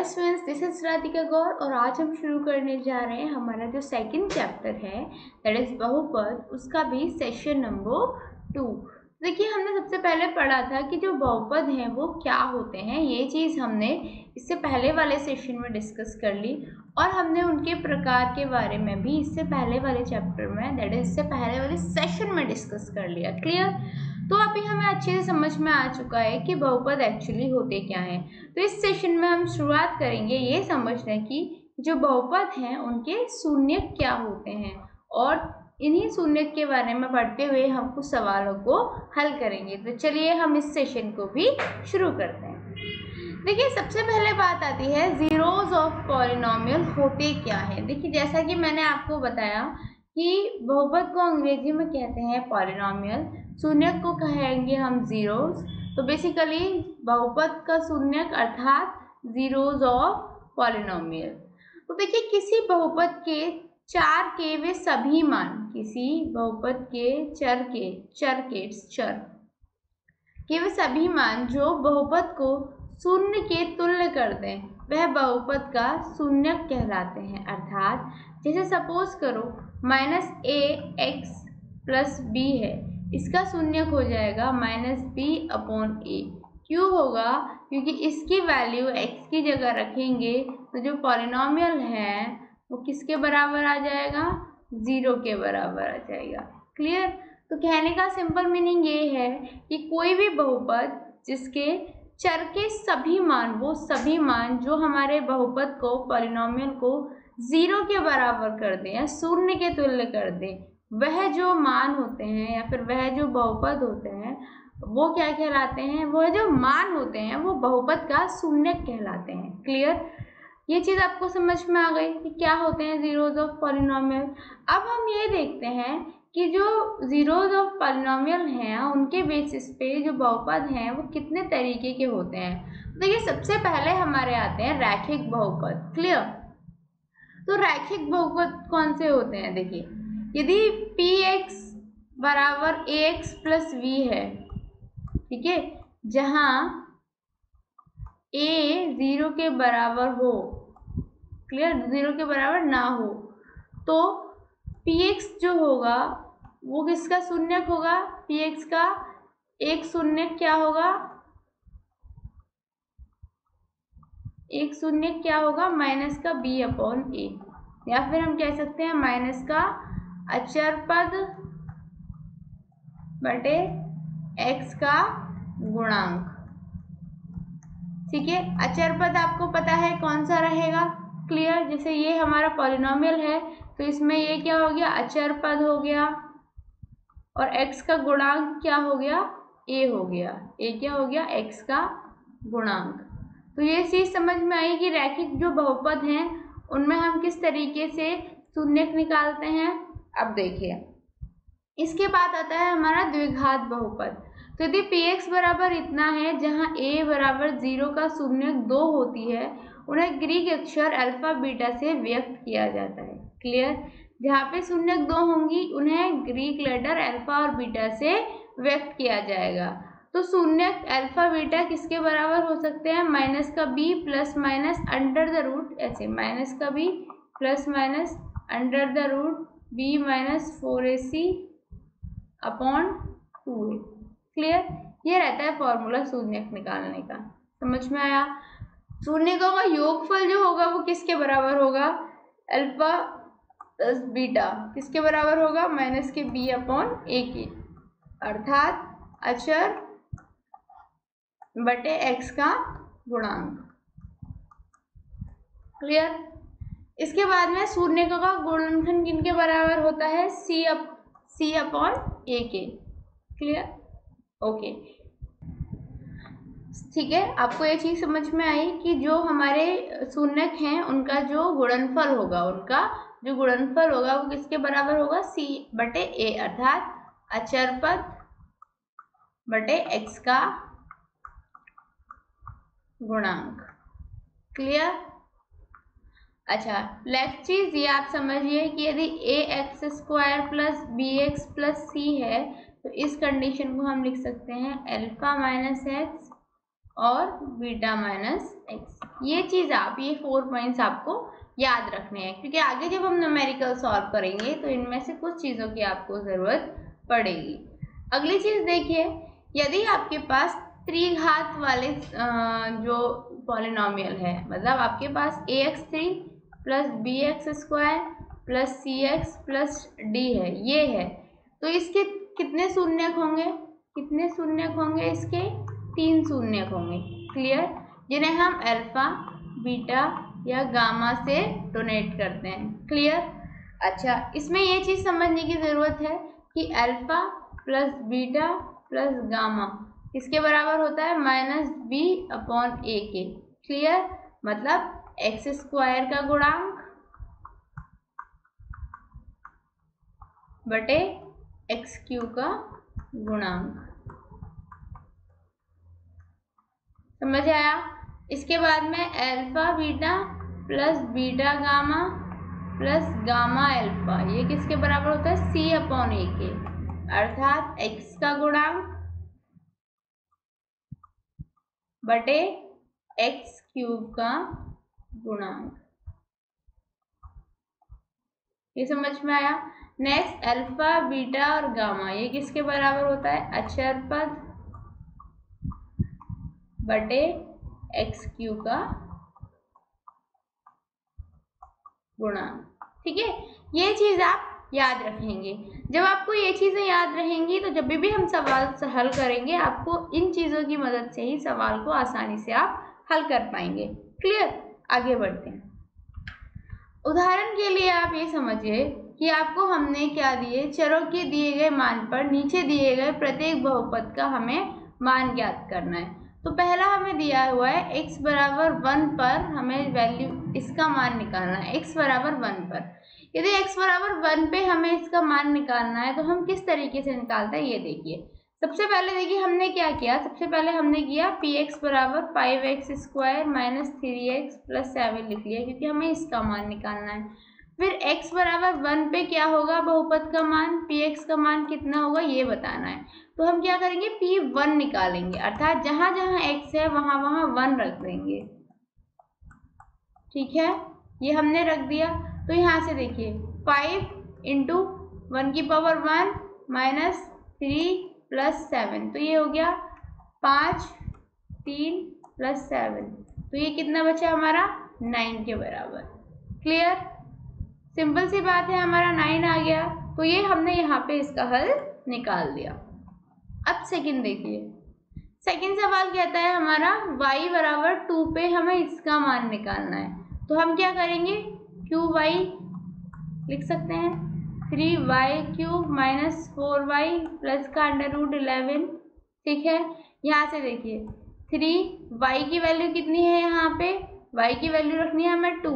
Hello students, this is Radhika Gaur और आज हम शुरू करने जा रहे हैं हमारा जो सेकंड चैप्टर है दैट इज बहुपद, उसका भी सेशन नंबर 2। देखिए, हमने सबसे पहले पढ़ा था कि जो बहुपद हैं वो क्या होते हैं। ये चीज़ हमने इससे पहले वाले सेशन में डिस्कस कर ली और हमने उनके प्रकार के बारे में भी इससे पहले वाले चैप्टर में दैट इज इससे पहले वाले सेशन में डिस्कस कर लिया। क्लियर? तो अभी हमें अच्छे से समझ में आ चुका है कि बहुपद एक्चुअली होते क्या हैं। तो इस सेशन में हम शुरुआत करेंगे ये समझने की जो बहुपद हैं उनके शून्यक क्या होते हैं और इन्हीं शून्यक के बारे में पढ़ते हुए हम कुछ सवालों को हल करेंगे। तो चलिए हम इस सेशन को भी शुरू करते हैं। देखिए, सबसे पहले बात आती है जीरोज ऑफ पॉलिनोमियल होते क्या है। देखिए, जैसा कि मैंने आपको बताया कि बहुपद को अंग्रेजी में कहते हैं पॉलिनोमियल, शून्यक को कहेंगे हम जीरोज। तो बेसिकली बहुपद का शून्यक अर्थात जीरोज ऑफ पॉलिनोमियल। तो देखिए, किसी बहुपद के चार के वे सभी मान, किसी बहुपद के चर के वे सभी मान जो बहुपद को शून्य के तुल्य कर दें वह बहुपद का शून्यक कहलाते हैं। अर्थात जैसे सपोज करो -ax+b है, इसका शून्यक हो जाएगा -b/a। क्यों होगा? क्योंकि इसकी वैल्यू x की जगह रखेंगे तो जो पॉलिनोमियल है वो किसके बराबर आ जाएगा? 0 के बराबर आ जाएगा। क्लियर? तो कहने का सिंपल मीनिंग ये है कि कोई भी बहुपद जिसके चर के सभी मान, वो सभी मान जो हमारे बहुपद को पॉलिनोमियल को 0 के बराबर कर दें या शून्य के तुल्य कर दें, वह जो मान होते हैं या फिर वह जो बहुपद होते हैं वो क्या कहलाते हैं? वह जो मान होते हैं वो बहुपद का शून्यक कहलाते हैं। क्लियर? ये चीज़ आपको समझ में आ गई कि क्या होते हैं जीरोज ऑफ पॉलिनोमियल। अब हम ये देखते हैं कि जो जीरोज ऑफ पॉलिनोमियल हैं उनके बेसिस पे जो बहुपद हैं वो कितने तरीके के होते हैं। तो देखिए, सबसे पहले हमारे आते हैं रैखिक बहुपद। क्लियर? तो रैखिक बहुपद कौन से होते हैं? देखिए, यदि px बराबर ax+v है, ठीक है, जहाँ a 0 के बराबर हो, क्लियर, 0 के बराबर ना हो, तो px जो होगा वो किसका शून्यक होगा? px का एक शून्यक क्या होगा? एक शून्यक क्या होगा? माइनस का b/a, या फिर हम कह सकते हैं माइनस का अचर पद बटे x का गुणांक। ठीक है, अचर पद आपको पता है कौन सा रहेगा? क्लियर? जैसे ये हमारा पॉलिनोमियल है तो इसमें ये क्या हो गया? अचर पद हो गया और x का गुणांक क्या हो गया? a हो गया। a क्या हो गया? x का गुणांक। तो ये चीज समझ में आई कि रैखिक जो बहुपद हैं उनमें हम किस तरीके से शून्यक निकालते हैं। अब देखिए, इसके बाद आता है हमारा द्विघात बहुपद। तो यदि px बराबर इतना है जहाँ a बराबर 0 का शून्यक 2 होती है, उन्हें ग्रीक अक्षर अल्फा बीटा से व्यक्त किया जाता है। क्लियर? जहाँ पे शून्यक 2 होंगी उन्हें ग्रीक लेटर अल्फा और बीटा से व्यक्त किया जाएगा। तो शून्यक अल्फा बीटा किसके बराबर हो सकते हैं? माइनस का b plus minus under the root, ऐसे माइनस का b plus minus under the root b minus 4ac upon 2a। Clear? ये रहता है फॉर्मूला शून्यक निकालने का। समझ में आया? शून्यकों का योगफल जो होगा वो किसके बराबर होगा? अल्फा प्लस बीटा किसके बराबर होगा? माइनस के b/a के, अर्थात अचर बटे x का गुणांक। क्लियर? इसके बाद में शून्यकों का गुणनखंड किनके बराबर होता है? c/a के। क्लियर? ओके, ठीक है, आपको ये चीज समझ में आई कि जो हमारे शून्यक हैं उनका जो गुणनफल होगा, वो किसके बराबर होगा? c/a, अर्थात अचर पद बटे x का गुणांक। क्लियर? अच्छा, नेक्स्ट चीज ये आप समझिए कि यदि ax² + bx + c है तो इस कंडीशन को हम लिख सकते हैं अल्फा माइनस एक्स और बीटा माइनस एक्स। ये चीज़ आप, ये 4 पॉइंट्स आपको याद रखने हैं, क्योंकि आगे जब हम न्यूमेरिकल सॉल्व करेंगे तो इनमें से कुछ चीज़ों की आपको ज़रूरत पड़ेगी। अगली चीज़ देखिए, यदि आपके पास त्रिघात वाले जो पॉलिनोमियल है, मतलब आपके पास ax3 plus bx² plus cx plus d है, ये है, तो इसके कितने शून्यक होंगे? कितने शून्यक होंगे इसके? 3 शून्यक होंगे। क्लियर? जिन्हें हम अल्फा, बीटा या गामा से डोनेट करते हैं। क्लियर? अच्छा, इसमें ये चीज़ समझने की ज़रूरत है कि alpha plus beta plus gamma किसके बराबर होता है? -b/a के। क्लियर? मतलब x² का गुणांक बटे x³ का गुणांक। समझ आया? इसके बाद में alpha beta plus beta gamma plus gamma alpha, ये किसके बराबर होता है? c/a के, अर्थात x का गुणांक बटे x³ का गुणांक। ये समझ में आया? नेक्स्ट, अल्फा बीटा और गामा ये किसके बराबर होता है? अचर पद बटे x³ का गुणांक। ठीक है, ये चीज़ आप याद रखेंगे। जब आपको ये चीज़ें याद रहेंगी तो जब भी हम सवाल हल करेंगे, आपको इन चीज़ों की मदद से ही सवाल को आसानी से आप हल कर पाएंगे। क्लियर? आगे बढ़ते हैं। उदाहरण के लिए आप ये समझिए कि आपको हमने क्या दिए, चरों के दिए गए मान पर नीचे दिए गए प्रत्येक बहुपद का हमें मान ज्ञात करना है। तो पहला हमें दिया हुआ है x बराबर 1 पर हमें वैल्यू, इसका मान निकालना है x बराबर 1 पर। यदि x बराबर 1 पे हमें इसका मान निकालना है तो हम किस तरीके से निकालते हैं, ये देखिए। सबसे पहले देखिए हमने क्या किया, सबसे पहले हमने किया px बराबर 5x² माइनस 3x प्लस 7 लिख लिया, क्योंकि हमें इसका मान निकालना है। फिर x बराबर 1 पे क्या होगा बहुपद का मान, px का मान कितना होगा ये बताना है। तो हम क्या करेंगे, p1 निकालेंगे, अर्थात जहां जहां x है वहां वहां 1 रख देंगे। ठीक है, ये हमने रख दिया। तो यहाँ से देखिए 5 इंटू 1 की पावर 1 माइनस 3 प्लस 7, तो ये हो गया 5, 3 प्लस 7, तो ये कितना बचा हमारा? 9 के बराबर। क्लियर? सिंपल सी बात है, हमारा 9 आ गया, तो ये हमने यहाँ पे इसका हल निकाल दिया। अब सेकंड देखिए, सेकंड सवाल कहता है हमारा y बराबर 2 पे हमें इसका मान निकालना है। तो हम क्या करेंगे, qy लिख सकते हैं, 3y³ माइनस 4y प्लस का √11। ठीक है, यहाँ से देखिए 3y की वैल्यू कितनी है, यहाँ पे y की वैल्यू रखनी है हमें 2,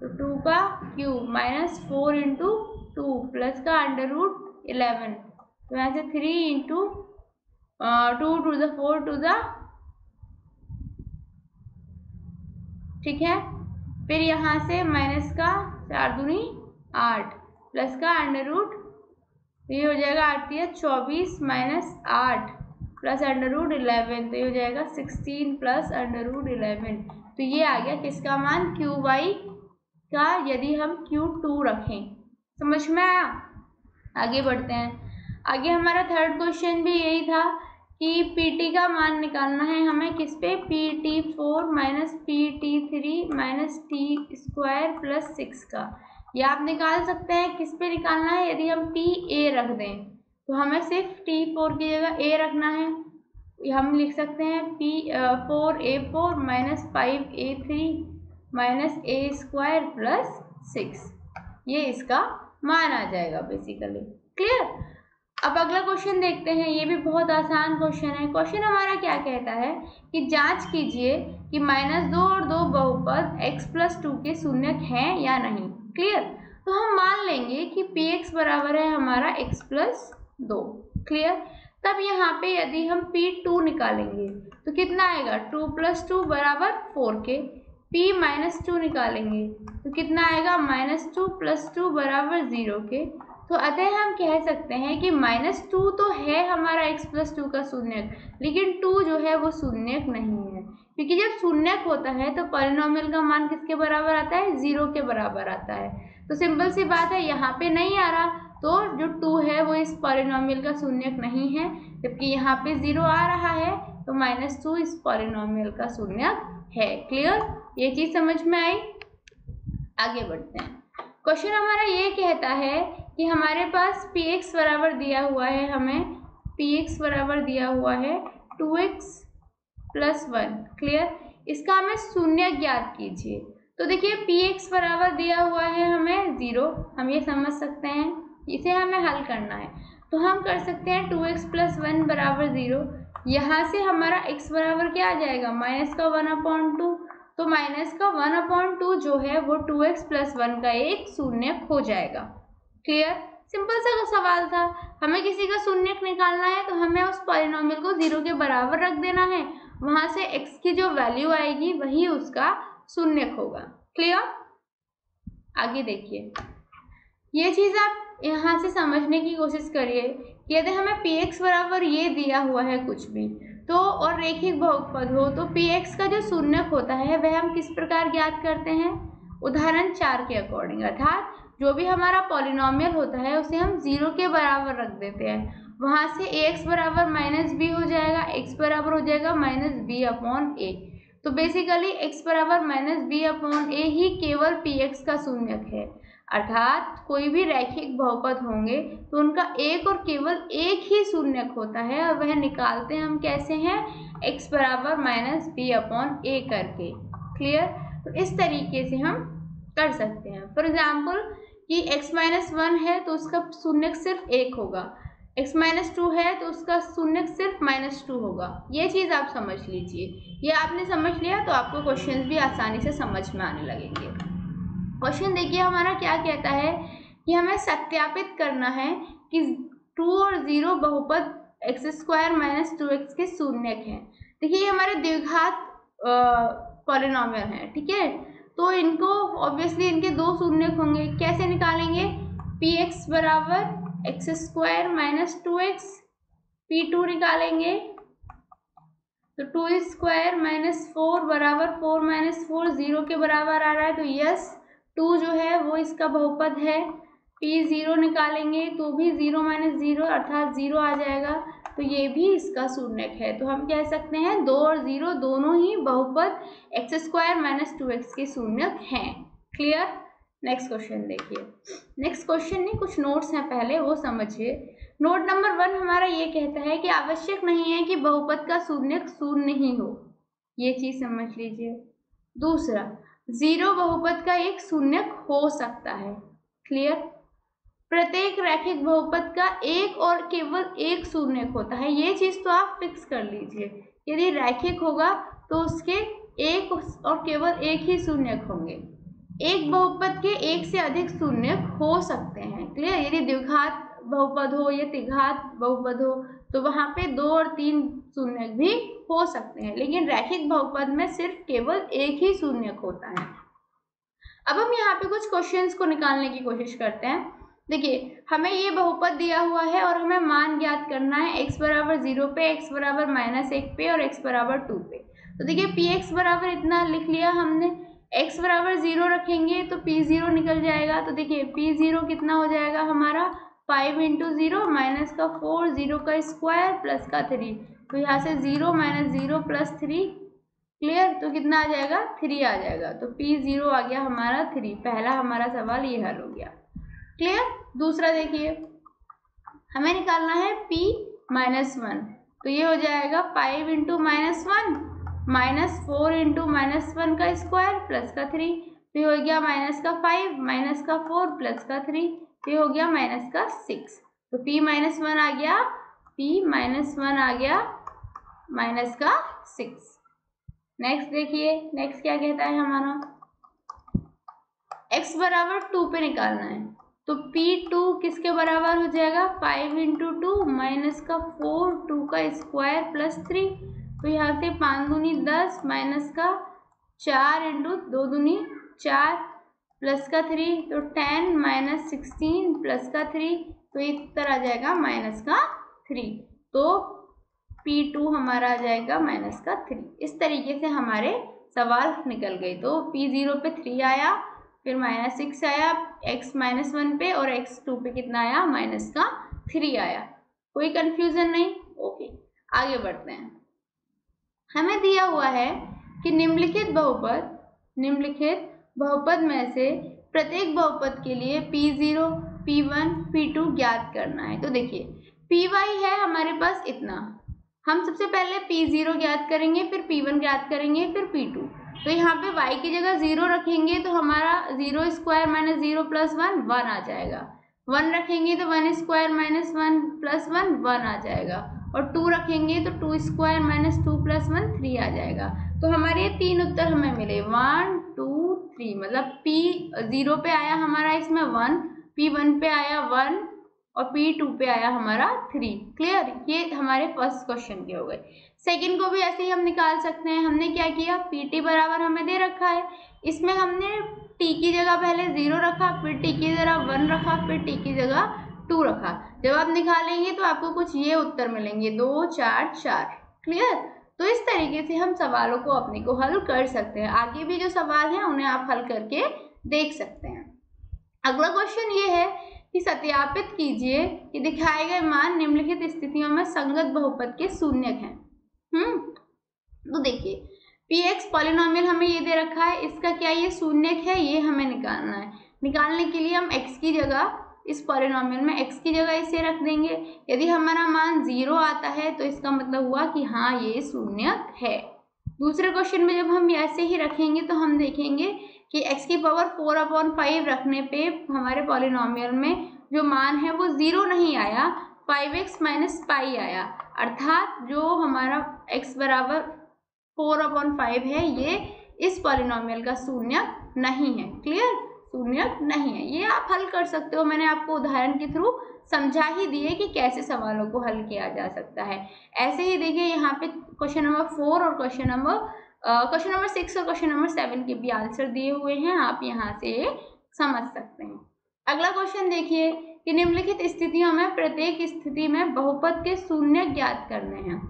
तो 2 का क्यूब माइनस 4 इंटू 2 प्लस का √11, तो यहाँ से 3 into 2 to the 4 to the, ठीक है, फिर यहाँ से माइनस का 4 दूनी 8 प्लस का √, ये हो जाएगा 8 या 24 माइनस 8 प्लस √11, तो ये हो जाएगा 16 प्लस √11। तो ये आ गया किसका मान, qy का, यदि हम q2 रखें। समझ में आया? आगे बढ़ते हैं। आगे हमारा थर्ड क्वेश्चन भी यही था कि pt का मान निकालना है हमें किस पे, pt4 minus pt3 minus t² plus 6 का। ये आप निकाल सकते हैं, किस पे निकालना है, यदि हम ta रख दें तो हमें सिर्फ t4 की जगह a रखना है। हम लिख सकते हैं p4a4 minus 5a3 minus a² plus 6, ये इसका मान आ जाएगा बेसिकली। क्लियर? अब अगला क्वेश्चन देखते हैं, ये भी बहुत आसान क्वेश्चन है। क्वेश्चन हमारा क्या कहता है कि जांच कीजिए कि -2 और 2 बहुपद x+2 के शून्यक हैं या नहीं। क्लियर? तो हम मान लेंगे कि px बराबर है हमारा x+2। क्लियर? तब यहाँ पे यदि हम p2 निकालेंगे तो कितना आएगा, 2 + 2 बराबर 4 के। p-2 निकालेंगे तो कितना आएगा, -2 + 2 बराबर 0 के। तो अतः हम कह सकते हैं कि -2 तो है हमारा x+2 का शून्यक, लेकिन 2 जो है वो शून्यक नहीं है, क्योंकि जब शून्यक होता है तो पॉलिनोमियल का मान किसके बराबर आता है? 0 के बराबर आता है। तो सिंपल सी बात है, यहाँ पे नहीं आ रहा, तो जो 2 है वो इस पॉलिनोमियल का शून्यक नहीं है, जबकि यहाँ पे 0 आ रहा है, तो -2 इस पॉलिनोमियल का शून्यक है। क्लियर? ये चीज समझ में आई? आगे बढ़ते हैं। क्वेश्चन हमारा ये कहता है कि हमारे पास px बराबर दिया हुआ है, हमें px बराबर दिया हुआ है 2x + 1। क्लियर? इसका हमें शून्य ज्ञात कीजिए। तो देखिए px बराबर दिया हुआ है हमें 0, हम ये समझ सकते हैं, इसे हमें हल करना है। तो हम कर सकते हैं 2x + 1 बराबर 0। यहाँ से हमारा x बराबर क्या आ जाएगा? -1/2। तो -1/2 जो है वो 2x + 1 का एक शून्यक हो जाएगा। क्लियर? सिंपल सा सवाल था, हमें किसी का शून्यक निकालना है तो हमें उस पॉलिनोमियल को 0 के बराबर रख देना है, वहां से x की जो वैल्यू आएगी वही उसका शून्यक होगा। क्लियर? आगे देखिए, ये चीज आप यहाँ से समझने की कोशिश करिए कि यदि हमें px बराबर ये दिया हुआ है कुछ भी तो और रेखिक बहुपद हो, तो px का जो शून्यक होता है वह हम किस प्रकार ज्ञात करते हैं? उदाहरण 4 के अकॉर्डिंग, अर्थात जो भी हमारा पॉलिनोमियल होता है उसे हम 0 के बराबर रख देते हैं, वहां से ax बराबर -b हो जाएगा, x बराबर हो जाएगा -b/a। तो बेसिकली x बराबर -b/a ही केवल px का शून्यक है, अर्थात कोई भी रैखिक बहुपद होंगे तो उनका एक और केवल एक ही शून्यक होता है, और वह निकालते हम कैसे हैं? x बराबर -b/a करके। क्लियर? तो इस तरीके से हम कर सकते हैं। फॉर एग्जाम्पल कि x-1 है तो उसका शून्यक सिर्फ 1 होगा, x-2 है तो उसका शून्यक सिर्फ -2 होगा। ये चीज़ आप समझ लीजिए। ये आपने समझ लिया तो आपको क्वेश्चंस भी आसानी से समझ में आने लगेंगे। क्वेश्चन देखिए हमारा क्या कहता है कि हमें सत्यापित करना है कि 2 और 0 बहुपद x² - 2x के शून्यक हैं। देखिए ये हमारे द्विघात पॉलिनोमियल है, ठीक है, तो इनको ऑब्वियसली इनके दो शून्यक होंगे। कैसे निकालेंगे? px बराबर x² - 2x, p2 निकालेंगे तो 2² - 4 बराबर 4 - 4 0 के बराबर आ रहा है, तो यस 2 जो है वो इसका बहुपद है। p0 निकालेंगे तो भी 0 - 0 अर्थात 0 आ जाएगा, तो ये भी इसका शून्यक है। तो हम कह सकते हैं 2 और 0 दोनों ही बहुपद x² - 2x के शून्यक हैं। क्लियर? नेक्स्ट क्वेश्चन देखिए। नेक्स्ट क्वेश्चन नहीं, कुछ नोट्स हैं पहले वो समझिए। नोट नंबर 1 हमारा ये कहता है कि आवश्यक नहीं है कि बहुपद का शून्यक शून्य ही हो, ये चीज समझ लीजिए। दूसरा, 0 बहुपद का एक शून्यक हो सकता है। क्लियर? प्रत्येक रैखिक बहुपद का एक और केवल एक शून्यक होता है, ये चीज तो आप फिक्स कर लीजिए। यदि रैखिक होगा तो उसके एक और केवल एक ही शून्यक होंगे। एक बहुपद के एक से अधिक शून्यक हो सकते हैं। क्लियर? यदि द्विघात बहुपद हो या त्रिघात बहुपद हो तो वहां पे 2 और 3 शून्यक भी हो सकते हैं, लेकिन रैखिक बहुपद में सिर्फ केवल एक ही शून्यक होता है। अब हम यहाँ पे कुछ क्वेश्चंस को निकालने की कोशिश करते हैं। देखिए हमें ये बहुपद दिया हुआ है और हमें मान ज्ञात करना है x बराबर 0 पे, x बराबर -1 पे और x बराबर 2 पे। तो देखिए px बराबर इतना लिख लिया हमने, x बराबर 0 रखेंगे तो p0 निकल जाएगा। तो देखिए p0 कितना हो जाएगा हमारा 5 × 0 -4 0 का स्क्वायर प्लस का 3, तो यहाँ से 0 - 0 + 3। क्लियर? तो कितना आ जाएगा? 3 आ जाएगा। तो p0 आ गया हमारा 3। पहला हमारा सवाल ये हल हो गया। क्लियर? दूसरा देखिए, हमें निकालना है p-1, तो ये हो जाएगा 5 × -1 -4 × -1 का स्क्वायर प्लस का 3, तो ये हो गया -5 -4 प्लस का 3, तो ये हो गया -6। तो p-1 आ गया, p-1 आ गया -6। नेक्स्ट देखिए, नेक्स्ट क्या कहता है हमारा, x बराबर 2 पे निकालना है, तो p2 किसके बराबर हो जाएगा? 5 × 2 -4 2 का स्क्वायर प्लस 3, तो यहाँ से 5 दूनी 10 -4 × 2 दूनी 4, प्लस का 3, तो 10 माइनस 16 प्लस का 3, तो ये उत्तर आ जाएगा माइनस का 3। तो P2 हमारा आ जाएगा माइनस का 3। इस तरीके से हमारे सवाल निकल गए। तो P0 पे 3 आया, फिर -6 आया x -1 पे, और x2 पे कितना आया, माइनस का 3 आया। कोई कंफ्यूजन नहीं? ओके, आगे बढ़ते हैं। हमें दिया हुआ है कि निम्नलिखित बहुपद में से प्रत्येक बहुपद के लिए P0, P1, P2 ज्ञात करना है। तो देखिए Py है हमारे पास इतना, हम सबसे पहले P0 ज्ञात करेंगे, फिर P1 ज्ञात करेंगे, फिर P2। तो यहाँ पे y की जगह 0 रखेंगे तो हमारा 0 स्क्वायर माइनस 0 प्लस 1 1 आ जाएगा। 1 रखेंगे तो 1 स्क्वायर माइनस 1 प्लस 1 1 आ जाएगा, और 2 रखेंगे तो 2 स्क्वायर माइनस 2 प्लस 1 3 आ जाएगा। तो हमारे ये 3 उत्तर हमें मिले, 1 2 3। मतलब P0 पे आया हमारा इसमें 1, P1 पे आया 1, और P2 पे आया हमारा 3। क्लियर? ये हमारे फर्स्ट क्वेश्चन के हो गए। सेकंड को भी ऐसे ही हम निकाल सकते हैं। हमने क्या किया, PT बराबर हमें दे रखा है, इसमें हमने T की जगह पहले 0 रखा, फिर T की जगह 1 रखा, फिर T की जगह 2 रखा। जब आप निकालेंगे तो आपको कुछ ये उत्तर मिलेंगे, 2 4 4। क्लियर? तो इस तरीके से हम सवालों को अपने को हल कर सकते हैं। आगे भी जो सवाल हैं उन्हें आप हल करके देख सकते हैं। अगला क्वेश्चन ये है कि सत्यापित कीजिए कि दिखाए गए मान निम्नलिखित स्थितियों में संगत बहुपद के शून्यक हैं। तो देखिए Px पॉलिनोमियल हमें ये दे रखा है, इसका क्या ये शून्यक है, ये हमें निकालना है। निकालने के लिए हम x की जगह, इस पॉलिनोमियल में x की जगह इसे रख देंगे। यदि हमारा मान 0 आता है तो इसका मतलब हुआ कि हाँ ये शून्यक है। दूसरे क्वेश्चन में जब हम ऐसे ही रखेंगे तो हम देखेंगे कि x की पावर 4/5 रखने पे हमारे पॉलिनोमियल में जो मान है वो 0 नहीं आया, 5x माइनस पाई आया। अर्थात जो हमारा x बराबर 4/5 है ये इस पॉलिनोमियल का शून्यक नहीं है। क्लियर? शून्यक नहीं है। ये आप हल कर सकते हो, मैंने आपको उदाहरण के थ्रू समझा ही दिए कि कैसे सवालों को हल किया जा सकता है। ऐसे ही देखिए यहाँ पे क्वेश्चन नंबर 4 और क्वेश्चन नंबर 6 और क्वेश्चन नंबर 7 के भी आंसर दिए हुए हैं, आप यहाँ से समझ सकते हैं। अगला क्वेश्चन देखिए कि निम्नलिखित स्थितियों में प्रत्येक स्थिति में बहुपद के शून्य ज्ञात करने हैं।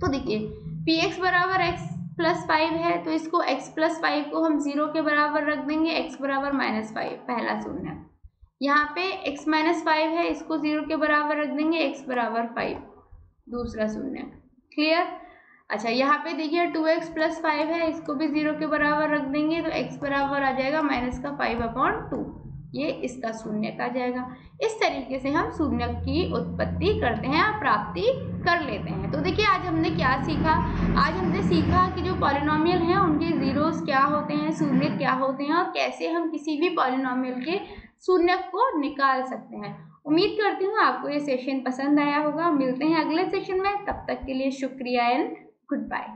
तो देखिए Px बराबर x प्लस 5 है, तो इसको x प्लस 5 को हम 0 के बराबर रख देंगे, x बराबर -5 पहला शून्य। यहाँ पे x माइनस 5 है, इसको 0 के बराबर रख देंगे, x बराबर 5 दूसरा शून्य। क्लियर? अच्छा यहाँ पे देखिए 2x प्लस 5 है, इसको भी 0 के बराबर रख देंगे तो x बराबर आ जाएगा माइनस का 5/2, ये इसका शून्यक आ जाएगा। इस तरीके से हम शून्यक की उत्पत्ति करते हैं और प्राप्ति कर लेते हैं। तो देखिए आज हमने क्या सीखा, आज हमने सीखा कि जो पॉलिनोमियल हैं उनके जीरोस क्या होते हैं, शून्यक क्या होते हैं, और कैसे हम किसी भी पॉलिनोमियल के शून्यक को निकाल सकते हैं। उम्मीद करती हूँ आपको ये सेशन पसंद आया होगा। मिलते हैं अगले सेशन में, तब तक के लिए शुक्रिया एंड गुड बाय।